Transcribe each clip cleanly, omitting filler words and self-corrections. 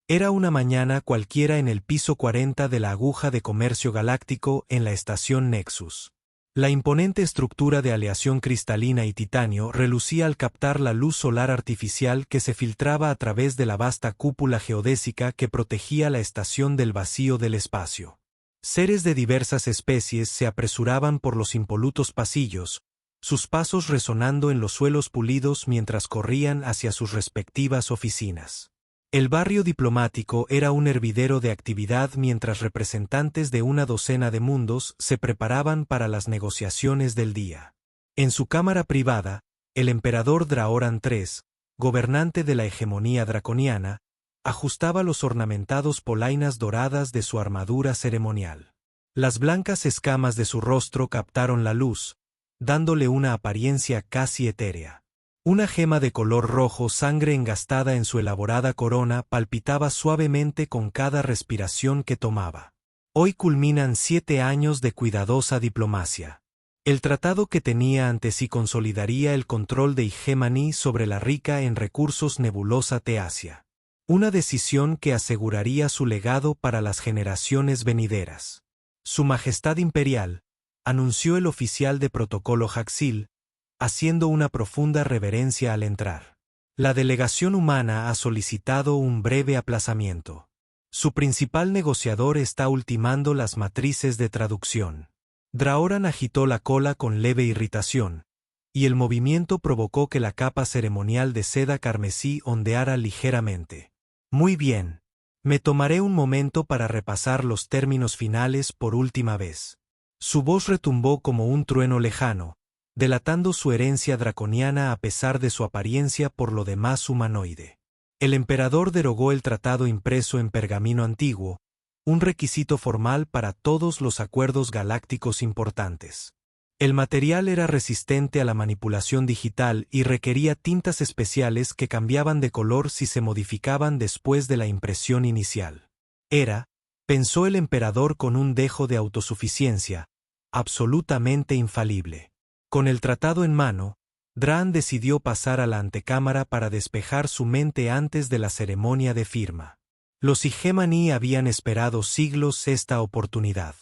Era una mañana cualquiera en el piso 40 de la aguja de comercio galáctico en la estación Nexus. La imponente estructura de aleación cristalina y titanio relucía al captar la luz solar artificial que se filtraba a través de la vasta cúpula geodésica que protegía la estación del vacío del espacio. Seres de diversas especies se apresuraban por los impolutos pasillos, sus pasos resonando en los suelos pulidos mientras corrían hacia sus respectivas oficinas. El barrio diplomático era un hervidero de actividad mientras representantes de una docena de mundos se preparaban para las negociaciones del día. En su cámara privada, el emperador Draoran III, gobernante de la hegemonía draconiana, ajustaba los ornamentados polainas doradas de su armadura ceremonial. Las blancas escamas de su rostro captaron la luz, dándole una apariencia casi etérea. Una gema de color rojo sangre engastada en su elaborada corona palpitaba suavemente con cada respiración que tomaba. Hoy culminan 7 años de cuidadosa diplomacia. El tratado que tenía ante sí consolidaría el control de Hegemony sobre la rica en recursos nebulosa Teasia. Una decisión que aseguraría su legado para las generaciones venideras. Su Majestad Imperial, anunció el oficial de protocolo Haxil, haciendo una profunda reverencia al entrar. La delegación humana ha solicitado un breve aplazamiento. Su principal negociador está ultimando las matrices de traducción. Draoran agitó la cola con leve irritación, y el movimiento provocó que la capa ceremonial de seda carmesí ondeara ligeramente. Muy bien. Me tomaré un momento para repasar los términos finales por última vez. Su voz retumbó como un trueno lejano, delatando su herencia draconiana a pesar de su apariencia por lo demás humanoide. El emperador derogó el tratado impreso en pergamino antiguo, un requisito formal para todos los acuerdos galácticos importantes. El material era resistente a la manipulación digital y requería tintas especiales que cambiaban de color si se modificaban después de la impresión inicial. Era, pensó el emperador con un dejo de autosuficiencia, absolutamente infalible. Con el tratado en mano, Dran decidió pasar a la antecámara para despejar su mente antes de la ceremonia de firma. Los Hegemony habían esperado siglos esta oportunidad.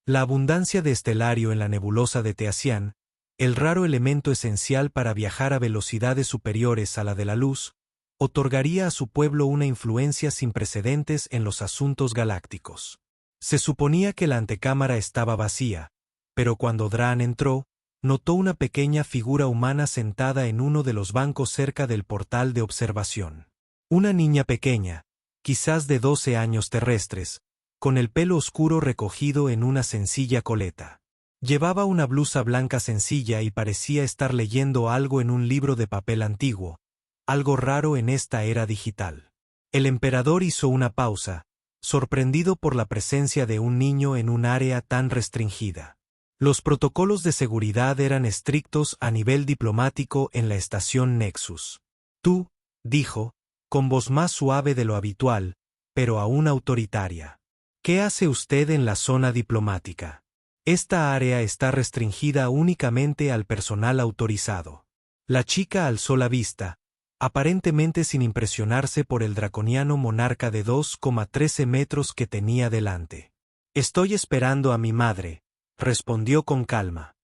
La abundancia de estelario en la nebulosa de Teasian, el raro elemento esencial para viajar a velocidades superiores a la de la luz, otorgaría a su pueblo una influencia sin precedentes en los asuntos galácticos. Se suponía que la antecámara estaba vacía, pero cuando Dran entró, notó una pequeña figura humana sentada en uno de los bancos cerca del portal de observación. Una niña pequeña, quizás de 12 años terrestres, con el pelo oscuro recogido en una sencilla coleta. Llevaba una blusa blanca sencilla y parecía estar leyendo algo en un libro de papel antiguo, algo raro en esta era digital. El emperador hizo una pausa, sorprendido por la presencia de un niño en un área tan restringida. Los protocolos de seguridad eran estrictos a nivel diplomático en la estación Nexus. Tú, dijo, con voz más suave de lo habitual, pero aún autoritaria. ¿Qué hace usted en la zona diplomática? Esta área está restringida únicamente al personal autorizado. La chica alzó la vista, aparentemente sin impresionarse por el draconiano monarca de 2,13 metros que tenía delante. Estoy esperando a mi madre, respondió con calma.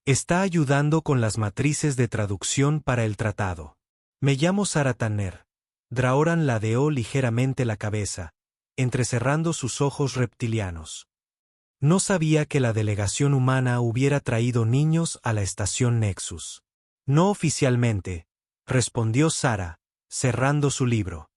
Está ayudando con las matrices de traducción para el tratado. Me llamo Sara Tanner. Draoran ladeó ligeramente la cabeza, entrecerrando sus ojos reptilianos. No sabía que la delegación humana hubiera traído niños a la estación Nexus. No oficialmente, respondió Sara, cerrando su libro.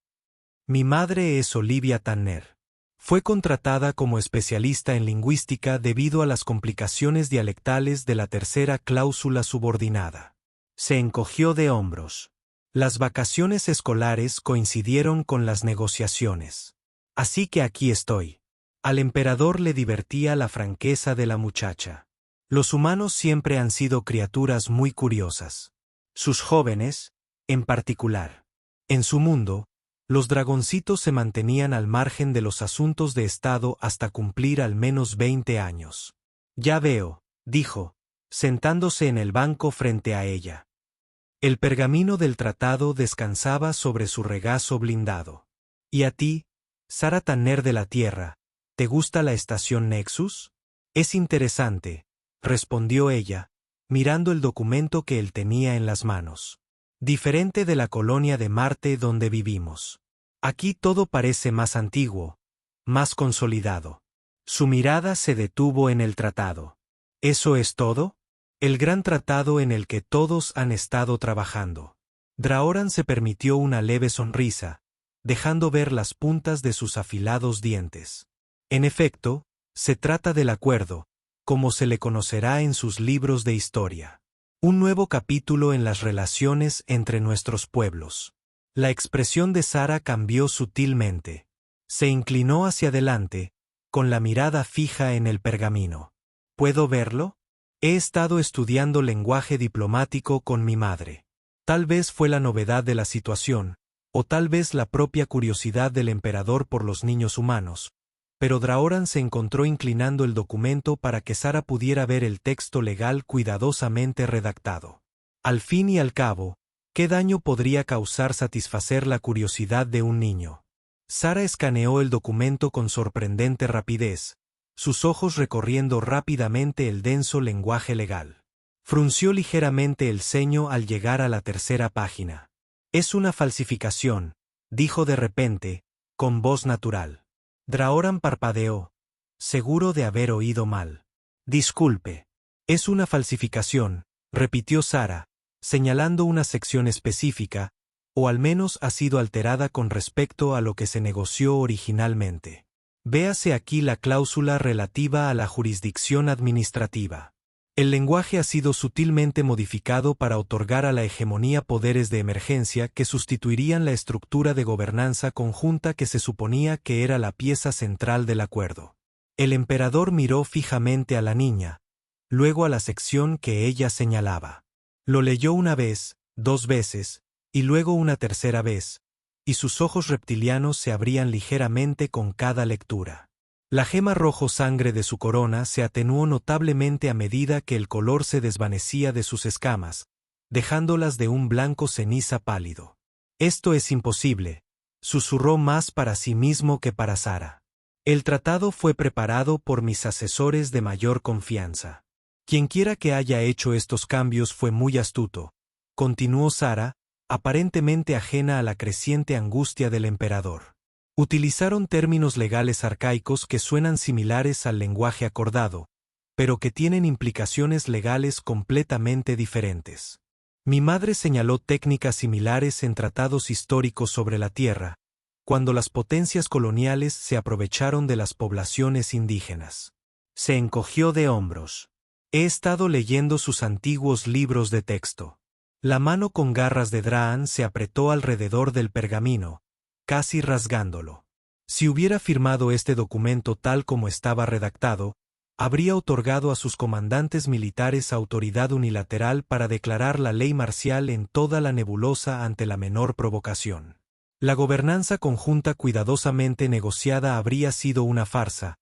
Mi madre es Olivia Tanner. Fue contratada como especialista en lingüística debido a las complicaciones dialectales de la tercera cláusula subordinada. Se encogió de hombros. Las vacaciones escolares coincidieron con las negociaciones. Así que aquí estoy. Al emperador le divertía la franqueza de la muchacha. Los humanos siempre han sido criaturas muy curiosas. Sus jóvenes, en particular. En su mundo, los dragoncitos se mantenían al margen de los asuntos de Estado hasta cumplir al menos 20 años. Ya veo, dijo, sentándose en el banco frente a ella. El pergamino del tratado descansaba sobre su regazo blindado. ¿Y a ti, Sara Tanner de la Tierra, ¿te gusta la estación Nexus? Es interesante, respondió ella, mirando el documento que él tenía en las manos. Diferente de la colonia de Marte donde vivimos. Aquí todo parece más antiguo, más consolidado. Su mirada se detuvo en el tratado. ¿Eso es todo? El gran tratado en el que todos han estado trabajando. Draoran se permitió una leve sonrisa, dejando ver las puntas de sus afilados dientes. En efecto, se trata del acuerdo, como se le conocerá en sus libros de historia. Un nuevo capítulo en las relaciones entre nuestros pueblos. La expresión de Sara cambió sutilmente. Se inclinó hacia adelante, con la mirada fija en el pergamino. ¿Puedo verlo? He estado estudiando lenguaje diplomático con mi madre. Tal vez fue la novedad de la situación, o tal vez la propia curiosidad del emperador por los niños humanos, pero Draoran se encontró inclinando el documento para que Sara pudiera ver el texto legal cuidadosamente redactado. Al fin y al cabo, ¿qué daño podría causar satisfacer la curiosidad de un niño? Sara escaneó el documento con sorprendente rapidez, sus ojos recorriendo rápidamente el denso lenguaje legal. Frunció ligeramente el ceño al llegar a la tercera página. Es una falsificación, dijo de repente, con voz natural. Draoran parpadeó, seguro de haber oído mal. Disculpe. Es una falsificación, repitió Sara, señalando una sección específica, o al menos ha sido alterada con respecto a lo que se negoció originalmente. Véase aquí la cláusula relativa a la jurisdicción administrativa. El lenguaje ha sido sutilmente modificado para otorgar a la hegemonía poderes de emergencia que sustituirían la estructura de gobernanza conjunta que se suponía que era la pieza central del acuerdo. El emperador miró fijamente a la niña, luego a la sección que ella señalaba. Lo leyó una vez, 2 veces, y luego una tercera vez, y sus ojos reptilianos se abrían ligeramente con cada lectura. La gema rojo sangre de su corona se atenuó notablemente a medida que el color se desvanecía de sus escamas, dejándolas de un blanco ceniza pálido. Esto es imposible, susurró más para sí mismo que para Sara. El tratado fue preparado por mis asesores de mayor confianza. Quienquiera que haya hecho estos cambios fue muy astuto, continuó Sara, aparentemente ajena a la creciente angustia del emperador. Utilizaron términos legales arcaicos que suenan similares al lenguaje acordado, pero que tienen implicaciones legales completamente diferentes. Mi madre señaló técnicas similares en tratados históricos sobre la tierra, cuando las potencias coloniales se aprovecharon de las poblaciones indígenas. Se encogió de hombros. He estado leyendo sus antiguos libros de texto. La mano con garras de Draan se apretó alrededor del pergamino, casi rasgándolo. Si hubiera firmado este documento tal como estaba redactado, habría otorgado a sus comandantes militares autoridad unilateral para declarar la ley marcial en toda la nebulosa ante la menor provocación. La gobernanza conjunta cuidadosamente negociada habría sido una farsa,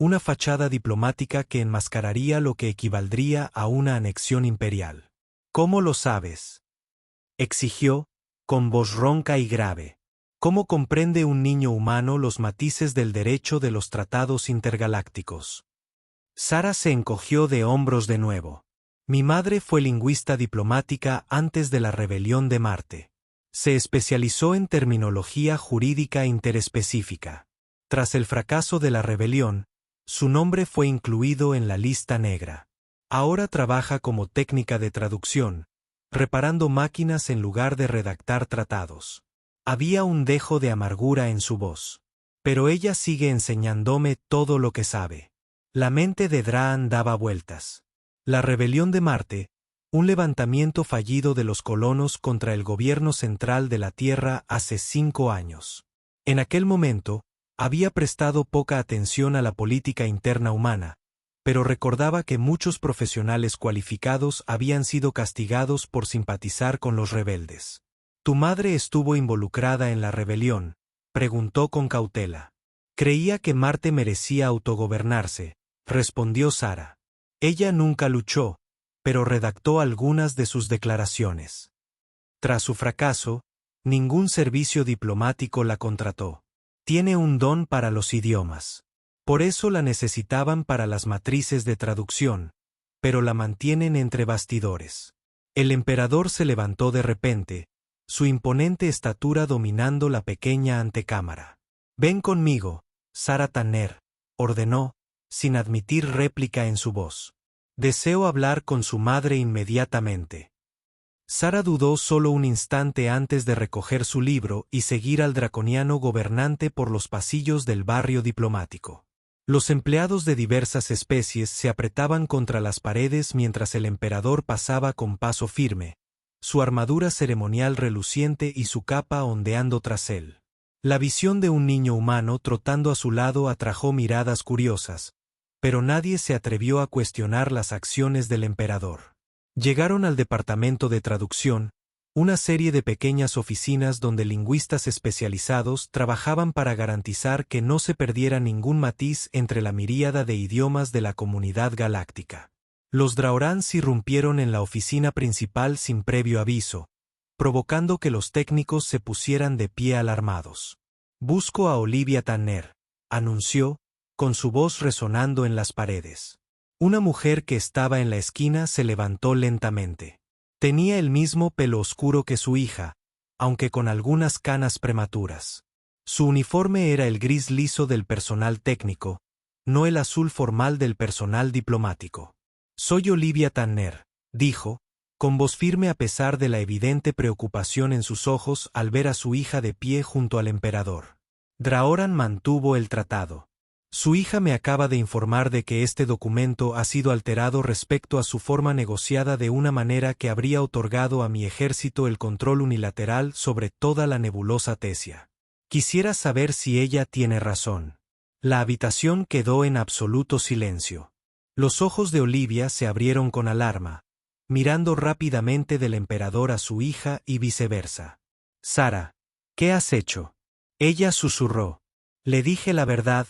una fachada diplomática que enmascararía lo que equivaldría a una anexión imperial. ¿Cómo lo sabes?, exigió, con voz ronca y grave. ¿Cómo comprende un niño humano los matices del derecho de los tratados intergalácticos? Sara se encogió de hombros de nuevo. Mi madre fue lingüista diplomática antes de la rebelión de Marte. Se especializó en terminología jurídica interespecífica. Tras el fracaso de la rebelión, su nombre fue incluido en la lista negra. Ahora trabaja como técnica de traducción, reparando máquinas en lugar de redactar tratados. Había un dejo de amargura en su voz. Pero ella sigue enseñándome todo lo que sabe. La mente de Draan daba vueltas. La rebelión de Marte, un levantamiento fallido de los colonos contra el gobierno central de la Tierra hace 5 años. En aquel momento, había prestado poca atención a la política interna humana, pero recordaba que muchos profesionales cualificados habían sido castigados por simpatizar con los rebeldes. ¿Tu madre estuvo involucrada en la rebelión?, preguntó con cautela. Creía que Marte merecía autogobernarse, respondió Sara. Ella nunca luchó, pero redactó algunas de sus declaraciones. Tras su fracaso, ningún servicio diplomático la contrató. Tiene un don para los idiomas. Por eso la necesitaban para las matrices de traducción, pero la mantienen entre bastidores. El emperador se levantó de repente, su imponente estatura dominando la pequeña antecámara. «Ven conmigo, Sarah Tanner», ordenó, sin admitir réplica en su voz. «Deseo hablar con su madre inmediatamente». Sarah dudó solo un instante antes de recoger su libro y seguir al draconiano gobernante por los pasillos del barrio diplomático. Los empleados de diversas especies se apretaban contra las paredes mientras el emperador pasaba con paso firme, su armadura ceremonial reluciente y su capa ondeando tras él. La visión de un niño humano trotando a su lado atrajo miradas curiosas, pero nadie se atrevió a cuestionar las acciones del emperador. Llegaron al departamento de traducción, una serie de pequeñas oficinas donde lingüistas especializados trabajaban para garantizar que no se perdiera ningún matiz entre la miríada de idiomas de la comunidad galáctica. Los Draorans irrumpieron en la oficina principal sin previo aviso, provocando que los técnicos se pusieran de pie alarmados. «Busco a Olivia Tanner», anunció, con su voz resonando en las paredes. Una mujer que estaba en la esquina se levantó lentamente. Tenía el mismo pelo oscuro que su hija, aunque con algunas canas prematuras. Su uniforme era el gris liso del personal técnico, no el azul formal del personal diplomático. «Soy Olivia Tanner», dijo, con voz firme a pesar de la evidente preocupación en sus ojos al ver a su hija de pie junto al emperador. Draoran mantuvo el tratado. «Su hija me acaba de informar de que este documento ha sido alterado respecto a su forma negociada de una manera que habría otorgado a mi ejército el control unilateral sobre toda la nebulosa Tesia. Quisiera saber si ella tiene razón». La habitación quedó en absoluto silencio. Los ojos de Olivia se abrieron con alarma, mirando rápidamente del emperador a su hija y viceversa. «Sarah, ¿qué has hecho?». Ella susurró. «Le dije la verdad»,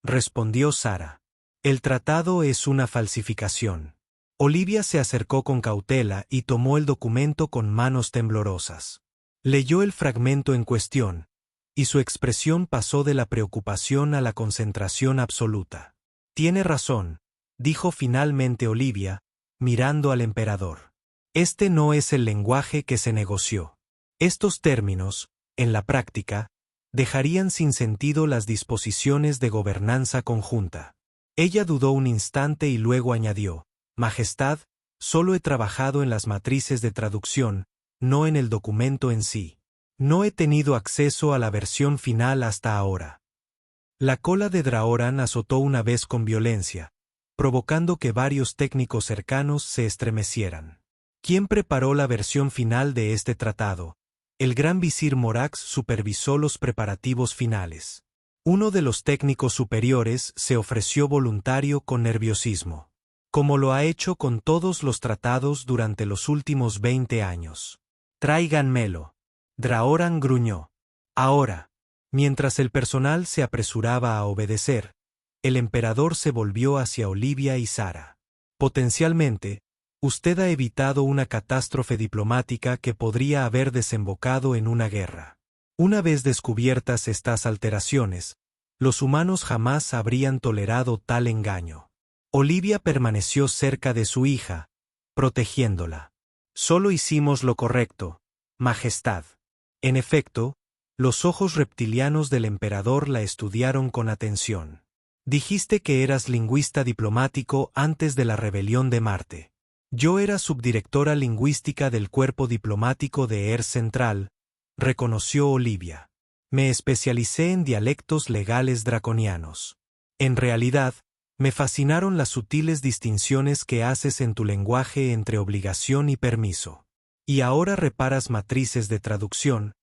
respondió Sarah. «El tratado es una falsificación». Olivia se acercó con cautela y tomó el documento con manos temblorosas. Leyó el fragmento en cuestión, y su expresión pasó de la preocupación a la concentración absoluta. «Tiene razón», dijo finalmente Olivia, mirando al emperador. «Este no es el lenguaje que se negoció. Estos términos, en la práctica, dejarían sin sentido las disposiciones de gobernanza conjunta». Ella dudó un instante y luego añadió: «Majestad, solo he trabajado en las matrices de traducción, no en el documento en sí. No he tenido acceso a la versión final hasta ahora». La cola de Draoran azotó una vez con violencia, provocando que varios técnicos cercanos se estremecieran. ¿Quién preparó la versión final de este tratado? El gran visir Morax supervisó los preparativos finales. Uno de los técnicos superiores se ofreció voluntario con nerviosismo. Como lo ha hecho con todos los tratados durante los últimos 20 años. «Tráiganmelo». Draoran gruñó. Ahora. Mientras el personal se apresuraba a obedecer, el emperador se volvió hacia Olivia y Sarah. «Potencialmente, usted ha evitado una catástrofe diplomática que podría haber desembocado en una guerra. Una vez descubiertas estas alteraciones, los humanos jamás habrían tolerado tal engaño». Olivia permaneció cerca de su hija, protegiéndola. «Solo hicimos lo correcto, Majestad». En efecto, los ojos reptilianos del emperador la estudiaron con atención. «Dijiste que eras lingüista diplomático antes de la rebelión de Marte. Yo era subdirectora lingüística del cuerpo diplomático de Air Central», reconoció Olivia. «Me especialicé en dialectos legales draconianos. En realidad, me fascinaron las sutiles distinciones que haces en tu lenguaje entre obligación y permiso. Y ahora reparas matrices de traducción»,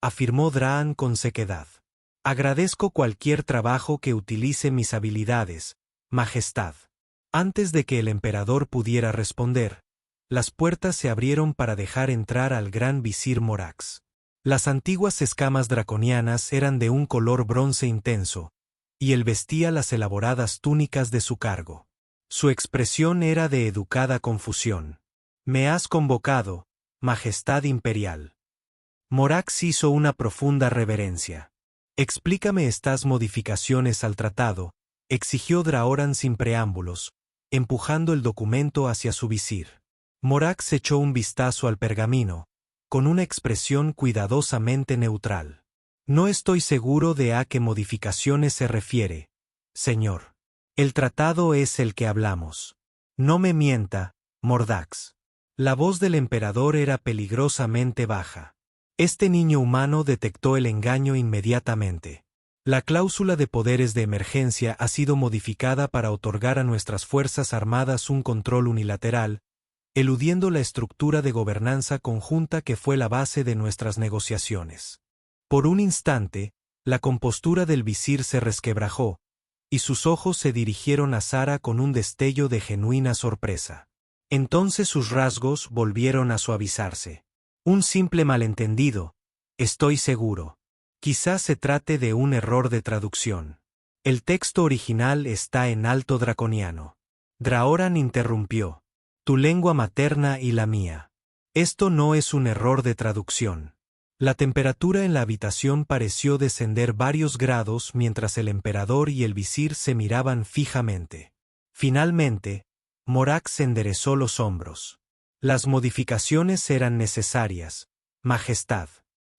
afirmó Draan con sequedad. «Agradezco cualquier trabajo que utilice mis habilidades, Majestad». Antes de que el emperador pudiera responder, las puertas se abrieron para dejar entrar al gran visir Morax. Las antiguas escamas draconianas eran de un color bronce intenso, y él vestía las elaboradas túnicas de su cargo. Su expresión era de educada confusión. «Me has convocado, Majestad Imperial». Morax hizo una profunda reverencia. Explícame estas modificaciones al tratado, exigió Draoran sin preámbulos, empujando el documento hacia su visir. Morax echó un vistazo al pergamino, con una expresión cuidadosamente neutral. No estoy seguro de a qué modificaciones se refiere, señor. El tratado es el que hablamos. No me mienta, Mordax. La voz del emperador era peligrosamente baja. Este niño humano detectó el engaño inmediatamente. La cláusula de poderes de emergencia ha sido modificada para otorgar a nuestras Fuerzas Armadas un control unilateral, eludiendo la estructura de gobernanza conjunta que fue la base de nuestras negociaciones. Por un instante, la compostura del visir se resquebrajó, y sus ojos se dirigieron a Sara con un destello de genuina sorpresa. Entonces sus rasgos volvieron a suavizarse. Un simple malentendido, estoy seguro. Quizás se trate de un error de traducción. El texto original está en alto draconiano. Draoran interrumpió. Tu lengua materna y la mía. Esto no es un error de traducción. La temperatura en la habitación pareció descender varios grados mientras el emperador y el visir se miraban fijamente. Finalmente, Morax enderezó los hombros. Las modificaciones eran necesarias, Majestad.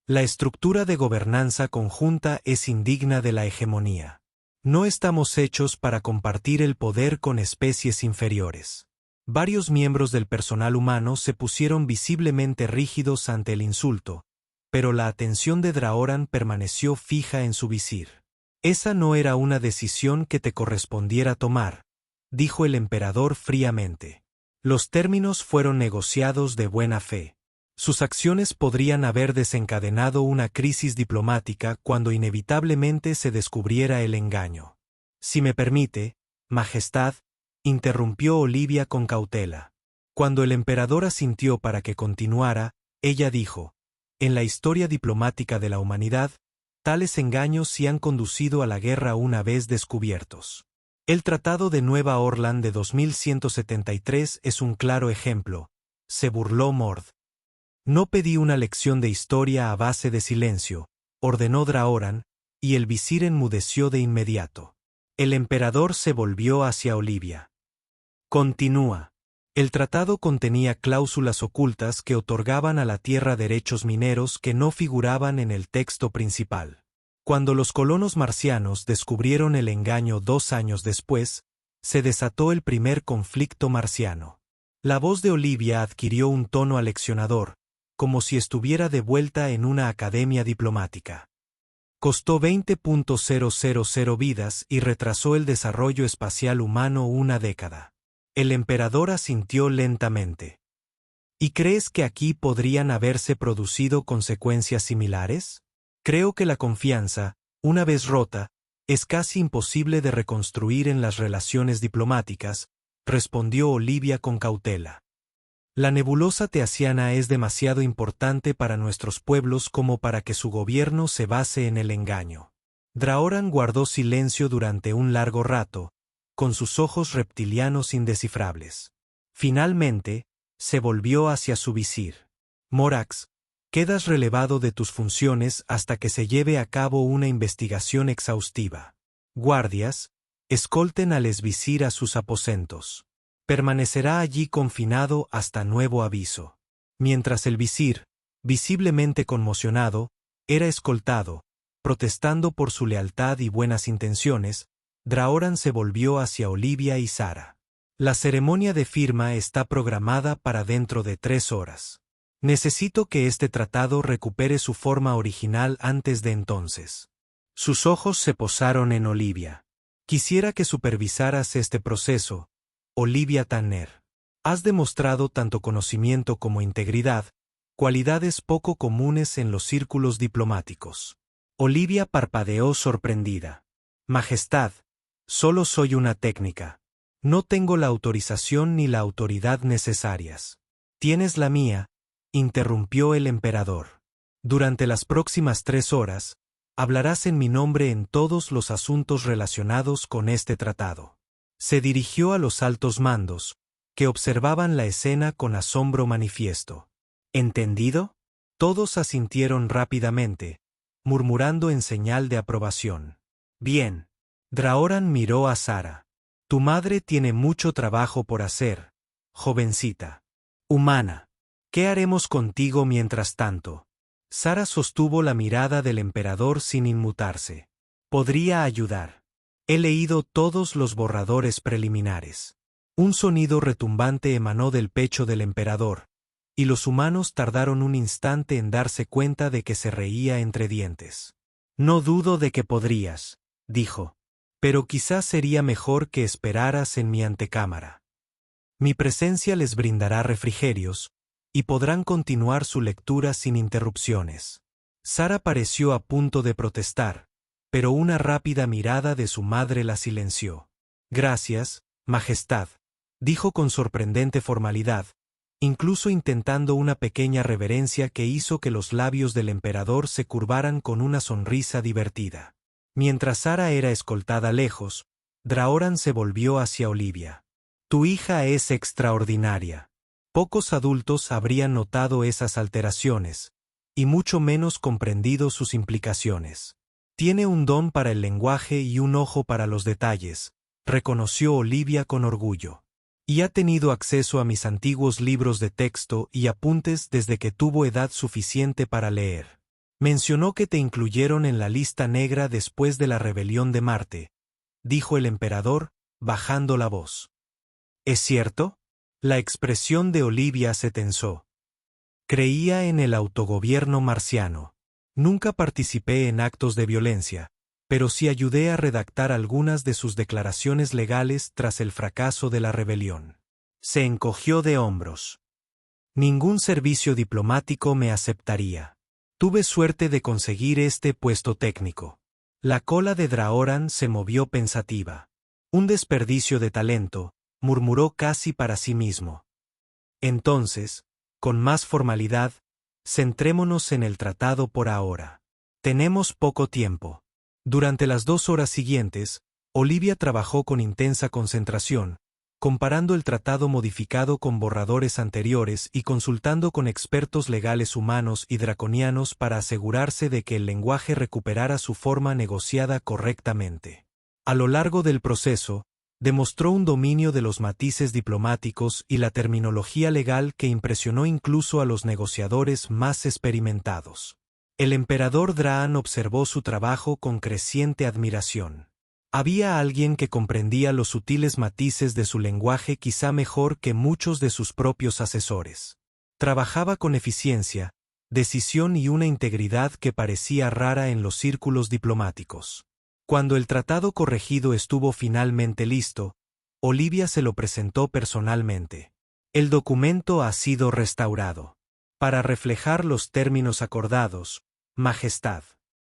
La estructura de gobernanza conjunta es indigna de la hegemonía. No estamos hechos para compartir el poder con especies inferiores. Varios miembros del personal humano se pusieron visiblemente rígidos ante el insulto, pero la atención de Draoran permaneció fija en su visir. Esa no era una decisión que te correspondiera tomar, dijo el emperador fríamente. Los términos fueron negociados de buena fe. Sus acciones podrían haber desencadenado una crisis diplomática cuando inevitablemente se descubriera el engaño. Si me permite, Majestad, interrumpió Olivia con cautela. Cuando el emperador asintió para que continuara, ella dijo, en la historia diplomática de la humanidad, tales engaños sí han conducido a la guerra una vez descubiertos. El Tratado de Nueva Orleans de 2173 es un claro ejemplo, se burló Mord. No pedí una lección de historia a base de silencio, ordenó Draoran, y el visir enmudeció de inmediato. El emperador se volvió hacia Olivia. Continúa. El tratado contenía cláusulas ocultas que otorgaban a la tierra derechos mineros que no figuraban en el texto principal. Cuando los colonos marcianos descubrieron el engaño 2 años después, se desató el primer conflicto marciano. La voz de Olivia adquirió un tono aleccionador, como si estuviera de vuelta en una academia diplomática. Costó 20.000 vidas y retrasó el desarrollo espacial humano una década. El emperador asintió lentamente. ¿Y crees que aquí podrían haberse producido consecuencias similares? Creo que la confianza, una vez rota, es casi imposible de reconstruir en las relaciones diplomáticas, respondió Olivia con cautela. La nebulosa teasiana es demasiado importante para nuestros pueblos como para que su gobierno se base en el engaño. Draoran guardó silencio durante un largo rato, con sus ojos reptilianos indescifrables. Finalmente, se volvió hacia su visir. Morax, quedas relevado de tus funciones hasta que se lleve a cabo una investigación exhaustiva. Guardias, escolten al exvisir a sus aposentos. Permanecerá allí confinado hasta nuevo aviso. Mientras el visir, visiblemente conmocionado, era escoltado, protestando por su lealtad y buenas intenciones, Draoran se volvió hacia Olivia y Sara. La ceremonia de firma está programada para dentro de 3 horas. Necesito que este tratado recupere su forma original antes de entonces. Sus ojos se posaron en Olivia. Quisiera que supervisaras este proceso, Olivia Tanner. Has demostrado tanto conocimiento como integridad, cualidades poco comunes en los círculos diplomáticos. Olivia parpadeó sorprendida. Majestad, solo soy una técnica. No tengo la autorización ni la autoridad necesarias. Tienes la mía, interrumpió el emperador. Durante las próximas 3 horas, hablarás en mi nombre en todos los asuntos relacionados con este tratado. Se dirigió a los altos mandos, que observaban la escena con asombro manifiesto. ¿Entendido? Todos asintieron rápidamente, murmurando en señal de aprobación. Bien. Draoran miró a Sara. Tu madre tiene mucho trabajo por hacer, jovencita. Humana. ¿Qué haremos contigo mientras tanto? Sara sostuvo la mirada del emperador sin inmutarse. Podría ayudar. He leído todos los borradores preliminares. Un sonido retumbante emanó del pecho del emperador, y los humanos tardaron un instante en darse cuenta de que se reía entre dientes. No dudo de que podrías, dijo. Pero quizás sería mejor que esperaras en mi antecámara. Mi presencia les brindará refrigerios, y podrán continuar su lectura sin interrupciones. Sara pareció a punto de protestar, pero una rápida mirada de su madre la silenció. Gracias, Majestad, dijo con sorprendente formalidad, incluso intentando una pequeña reverencia que hizo que los labios del emperador se curvaran con una sonrisa divertida. Mientras Sara era escoltada lejos, Draoran se volvió hacia Olivia. Tu hija es extraordinaria. Pocos adultos habrían notado esas alteraciones, y mucho menos comprendido sus implicaciones. Tiene un don para el lenguaje y un ojo para los detalles, reconoció Olivia con orgullo. Y ha tenido acceso a mis antiguos libros de texto y apuntes desde que tuvo edad suficiente para leer. Mencionó que te incluyeron en la lista negra después de la rebelión de Marte, dijo el emperador, bajando la voz. ¿Es cierto? La expresión de Olivia se tensó. Creía en el autogobierno marciano. Nunca participé en actos de violencia, pero sí ayudé a redactar algunas de sus declaraciones legales tras el fracaso de la rebelión. Se encogió de hombros. Ningún servicio diplomático me aceptaría. Tuve suerte de conseguir este puesto técnico. La cola de Draoran se movió pensativa. Un desperdicio de talento, murmuró casi para sí mismo. Entonces, con más formalidad, centrémonos en el tratado por ahora. Tenemos poco tiempo. Durante las 2 horas siguientes, Olivia trabajó con intensa concentración, comparando el tratado modificado con borradores anteriores y consultando con expertos legales humanos y draconianos para asegurarse de que el lenguaje recuperara su forma negociada correctamente. A lo largo del proceso, demostró un dominio de los matices diplomáticos y la terminología legal que impresionó incluso a los negociadores más experimentados. El emperador Draan observó su trabajo con creciente admiración. Había alguien que comprendía los sutiles matices de su lenguaje quizá mejor que muchos de sus propios asesores. Trabajaba con eficiencia, decisión y una integridad que parecía rara en los círculos diplomáticos. Cuando el tratado corregido estuvo finalmente listo, Olivia se lo presentó personalmente. El documento ha sido restaurado. Para reflejar los términos acordados, Majestad.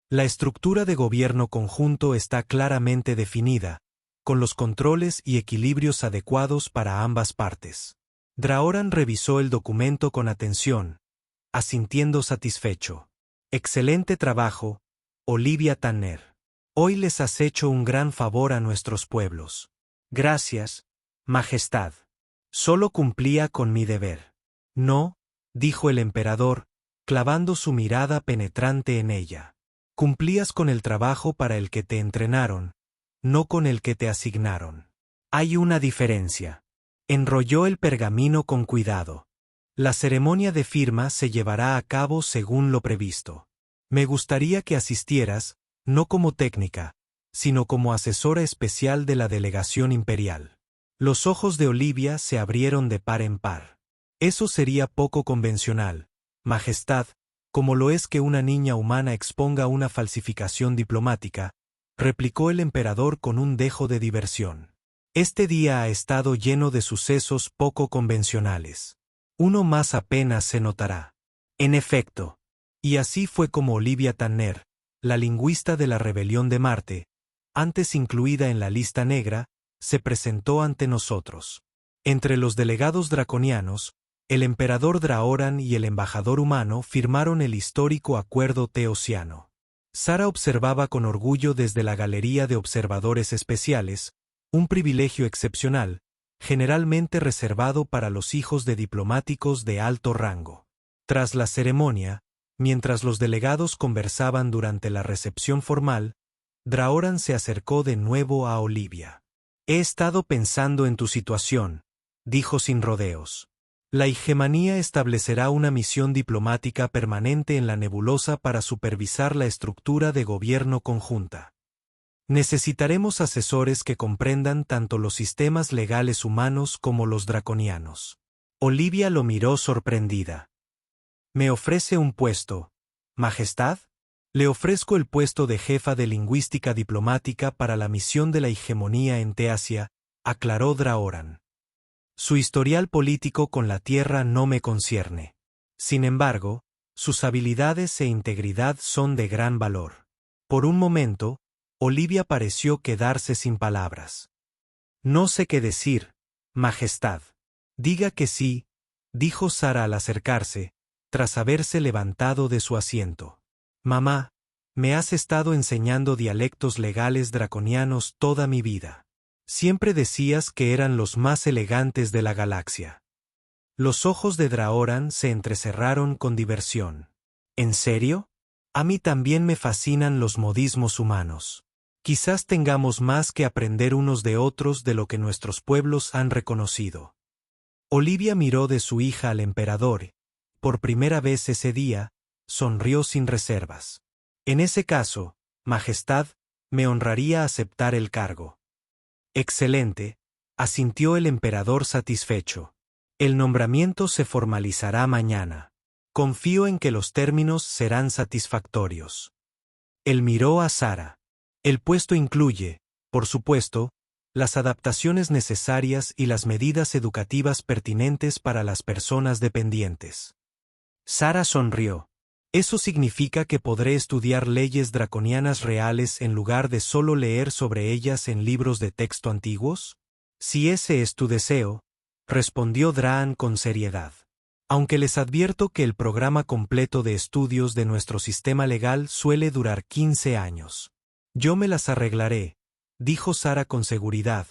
La estructura de gobierno conjunto está claramente definida, con los controles y equilibrios adecuados para ambas partes. Draoran revisó el documento con atención, asintiendo satisfecho. Excelente trabajo, Olivia Tanner. Hoy les has hecho un gran favor a nuestros pueblos. Gracias, Majestad. Solo cumplía con mi deber. No, dijo el emperador, clavando su mirada penetrante en ella. Cumplías con el trabajo para el que te entrenaron, no con el que te asignaron. Hay una diferencia. Enrolló el pergamino con cuidado. La ceremonia de firma se llevará a cabo según lo previsto. Me gustaría que asistieras, no como técnica, sino como asesora especial de la delegación imperial. Los ojos de Olivia se abrieron de par en par. Eso sería poco convencional, Majestad, como lo es que una niña humana exponga una falsificación diplomática, replicó el emperador con un dejo de diversión. Este día ha estado lleno de sucesos poco convencionales. Uno más apenas se notará. En efecto. Y así fue como Olivia Tanner, la lingüista de la rebelión de Marte, antes incluida en la lista negra, se presentó ante nosotros. Entre los delegados draconianos, el emperador Draoran y el embajador humano firmaron el histórico Acuerdo Teosiano. Sara observaba con orgullo desde la galería de observadores especiales, un privilegio excepcional, generalmente reservado para los hijos de diplomáticos de alto rango. Tras la ceremonia, Mientras los delegados conversaban durante la recepción formal, Draoran se acercó de nuevo a Olivia. «He estado pensando en tu situación», dijo sin rodeos. «La hegemonía establecerá una misión diplomática permanente en la nebulosa para supervisar la estructura de gobierno conjunta. Necesitaremos asesores que comprendan tanto los sistemas legales humanos como los draconianos». Olivia lo miró sorprendida. «¿Me ofrece un puesto, Majestad?» «Le ofrezco el puesto de jefa de lingüística diplomática para la misión de la hegemonía en Teasia», aclaró Draoran. «Su historial político con la Tierra no me concierne. Sin embargo, sus habilidades e integridad son de gran valor». Por un momento, Olivia pareció quedarse sin palabras. «No sé qué decir, Majestad». «Diga que sí», dijo Sara al acercarse, tras haberse levantado de su asiento. «Mamá, me has estado enseñando dialectos legales draconianos toda mi vida. Siempre decías que eran los más elegantes de la galaxia». Los ojos de Draoran se entrecerraron con diversión. «¿En serio? A mí también me fascinan los modismos humanos. Quizás tengamos más que aprender unos de otros de lo que nuestros pueblos han reconocido». Olivia miró de su hija al emperador. Por primera vez ese día, sonrió sin reservas. «En ese caso, Majestad, me honraría aceptar el cargo». «Excelente», asintió el emperador satisfecho. «El nombramiento se formalizará mañana. Confío en que los términos serán satisfactorios». Él miró a Sara. «El puesto incluye, por supuesto, las adaptaciones necesarias y las medidas educativas pertinentes para las personas dependientes». Sara sonrió. «¿Eso significa que podré estudiar leyes draconianas reales en lugar de solo leer sobre ellas en libros de texto antiguos?» «Si ese es tu deseo», respondió Draan con seriedad. «Aunque les advierto que el programa completo de estudios de nuestro sistema legal suele durar 15 años. Yo me las arreglaré», dijo Sara con seguridad,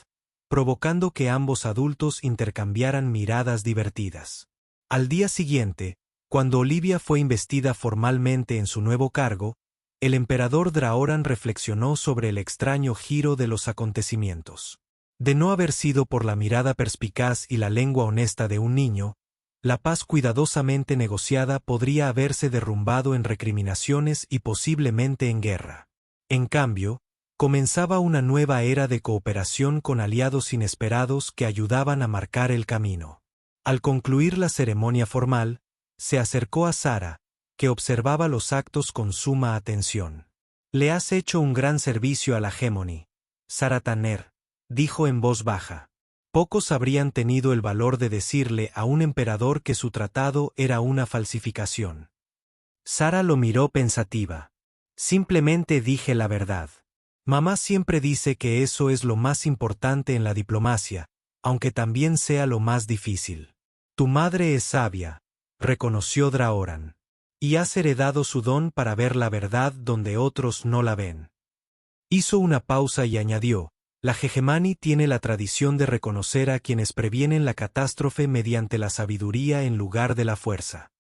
provocando que ambos adultos intercambiaran miradas divertidas. Al día siguiente, cuando Olivia fue investida formalmente en su nuevo cargo, el emperador Draoran reflexionó sobre el extraño giro de los acontecimientos. De no haber sido por la mirada perspicaz y la lengua honesta de un niño, la paz cuidadosamente negociada podría haberse derrumbado en recriminaciones y posiblemente en guerra. En cambio, comenzaba una nueva era de cooperación con aliados inesperados que ayudaban a marcar el camino. Al concluir la ceremonia formal, se acercó a Sara, que observaba los actos con suma atención. «Le has hecho un gran servicio a la Hegemony, Sara Tanner», dijo en voz baja. Pocos habrían tenido el valor de decirle a un emperador que su tratado era una falsificación. Sara lo miró pensativa. «Simplemente dije la verdad. Mamá siempre dice que eso es lo más importante en la diplomacia, aunque también sea lo más difícil. Tu madre es sabia», reconoció Draoran. «Y has heredado su don para ver la verdad donde otros no la ven». Hizo una pausa y añadió: «La Hegemony tiene la tradición de reconocer a quienes previenen la catástrofe mediante la sabiduría en lugar de la fuerza.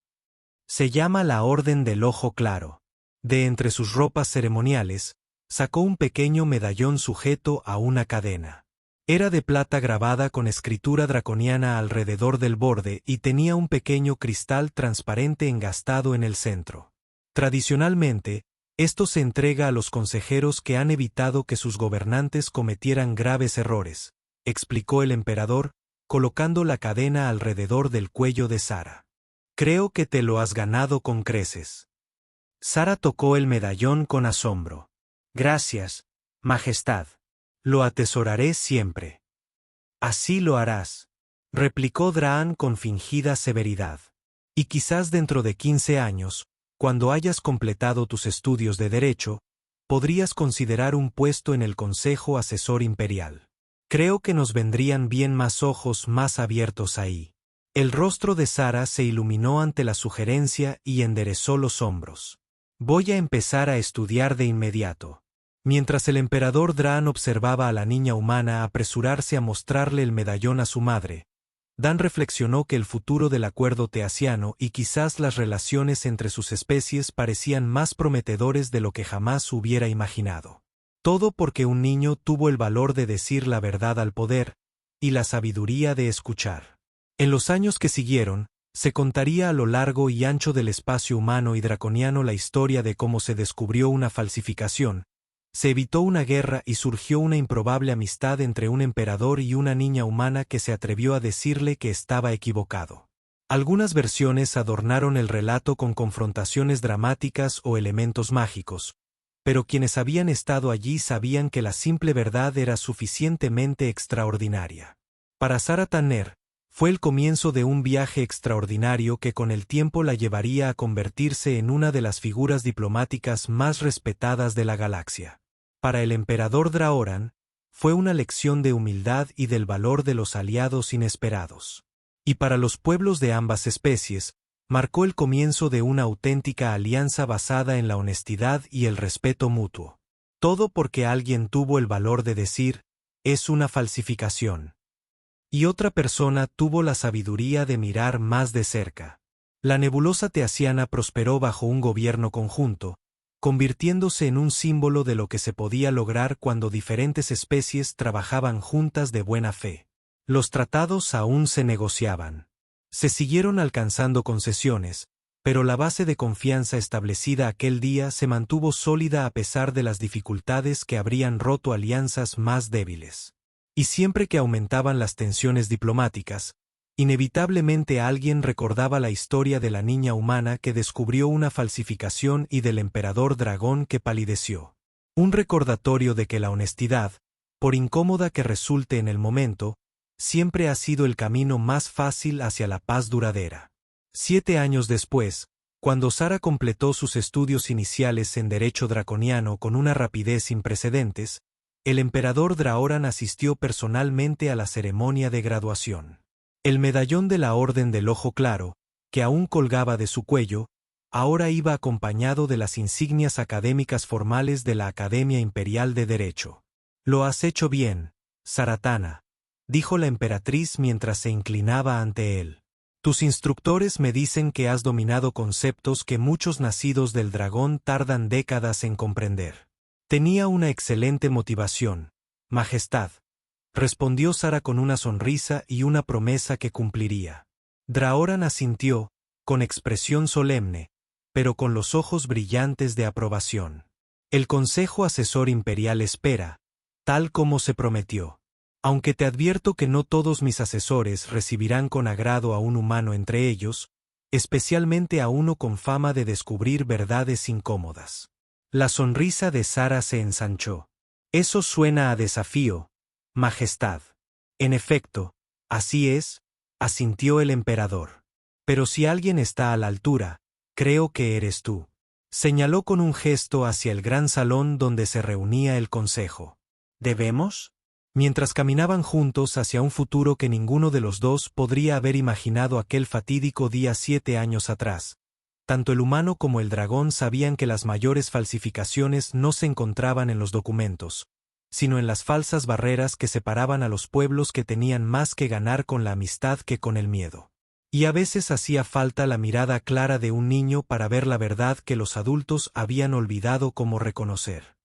Se llama la Orden del Ojo Claro». De entre sus ropas ceremoniales, sacó un pequeño medallón sujeto a una cadena. Era de plata grabada con escritura draconiana alrededor del borde y tenía un pequeño cristal transparente engastado en el centro. Tradicionalmente, esto se entrega a los consejeros que han evitado que sus gobernantes cometieran graves errores, explicó el emperador, colocando la cadena alrededor del cuello de Sara. «Creo que te lo has ganado con creces». Sara tocó el medallón con asombro. «Gracias, Majestad. Lo atesoraré siempre». «Así lo harás», replicó Draan con fingida severidad. «Y quizás dentro de 15 años, cuando hayas completado tus estudios de derecho, podrías considerar un puesto en el Consejo Asesor Imperial. Creo que nos vendrían bien más ojos más abiertos ahí». El rostro de Sara se iluminó ante la sugerencia y enderezó los hombros. «Voy a empezar a estudiar de inmediato». Mientras el emperador Draan observaba a la niña humana apresurarse a mostrarle el medallón a su madre, Dan reflexionó que el futuro del acuerdo teasiano y quizás las relaciones entre sus especies parecían más prometedores de lo que jamás hubiera imaginado. Todo porque un niño tuvo el valor de decir la verdad al poder, y la sabiduría de escuchar. En los años que siguieron, se contaría a lo largo y ancho del espacio humano y draconiano la historia de cómo se descubrió una falsificación, se evitó una guerra y surgió una improbable amistad entre un emperador y una niña humana que se atrevió a decirle que estaba equivocado. Algunas versiones adornaron el relato con confrontaciones dramáticas o elementos mágicos, pero quienes habían estado allí sabían que la simple verdad era suficientemente extraordinaria. Para Sarah Tanner, fue el comienzo de un viaje extraordinario que con el tiempo la llevaría a convertirse en una de las figuras diplomáticas más respetadas de la galaxia. Para el emperador Draoran, fue una lección de humildad y del valor de los aliados inesperados. Y para los pueblos de ambas especies, marcó el comienzo de una auténtica alianza basada en la honestidad y el respeto mutuo. Todo porque alguien tuvo el valor de decir, es una falsificación. Y otra persona tuvo la sabiduría de mirar más de cerca. La nebulosa teasiana prosperó bajo un gobierno conjunto, convirtiéndose en un símbolo de lo que se podía lograr cuando diferentes especies trabajaban juntas de buena fe. Los tratados aún se negociaban. Se siguieron alcanzando concesiones, pero la base de confianza establecida aquel día se mantuvo sólida a pesar de las dificultades que habrían roto alianzas más débiles. Y siempre que aumentaban las tensiones diplomáticas, inevitablemente alguien recordaba la historia de la niña humana que descubrió una falsificación y del emperador dragón que palideció. Un recordatorio de que la honestidad, por incómoda que resulte en el momento, siempre ha sido el camino más fácil hacia la paz duradera. 7 años después, cuando Sarah completó sus estudios iniciales en derecho draconiano con una rapidez sin precedentes, el emperador Draoran asistió personalmente a la ceremonia de graduación. El medallón de la Orden del Ojo Claro, que aún colgaba de su cuello, ahora iba acompañado de las insignias académicas formales de la Academia Imperial de Derecho. «Lo has hecho bien, Zaratana», dijo la emperatriz mientras se inclinaba ante él. «Tus instructores me dicen que has dominado conceptos que muchos nacidos del dragón tardan décadas en comprender». «Tenía una excelente motivación, Majestad», respondió Sarah con una sonrisa y una promesa que cumpliría. Draoran asintió, con expresión solemne, pero con los ojos brillantes de aprobación. «El Consejo Asesor Imperial espera, tal como se prometió. Aunque te advierto que no todos mis asesores recibirán con agrado a un humano entre ellos, especialmente a uno con fama de descubrir verdades incómodas». La sonrisa de Sarah se ensanchó. «Eso suena a desafío, Majestad». «En efecto, así es», asintió el emperador. «Pero si alguien está a la altura, creo que eres tú». Señaló con un gesto hacia el gran salón donde se reunía el consejo. «¿Debemos?». Mientras caminaban juntos hacia un futuro que ninguno de los dos podría haber imaginado aquel fatídico día 7 años atrás, tanto el humano como el dragón sabían que las mayores falsificaciones no se encontraban en los documentos, sino en las falsas barreras que separaban a los pueblos que tenían más que ganar con la amistad que con el miedo. Y a veces hacía falta la mirada clara de un niño para ver la verdad que los adultos habían olvidado cómo reconocer.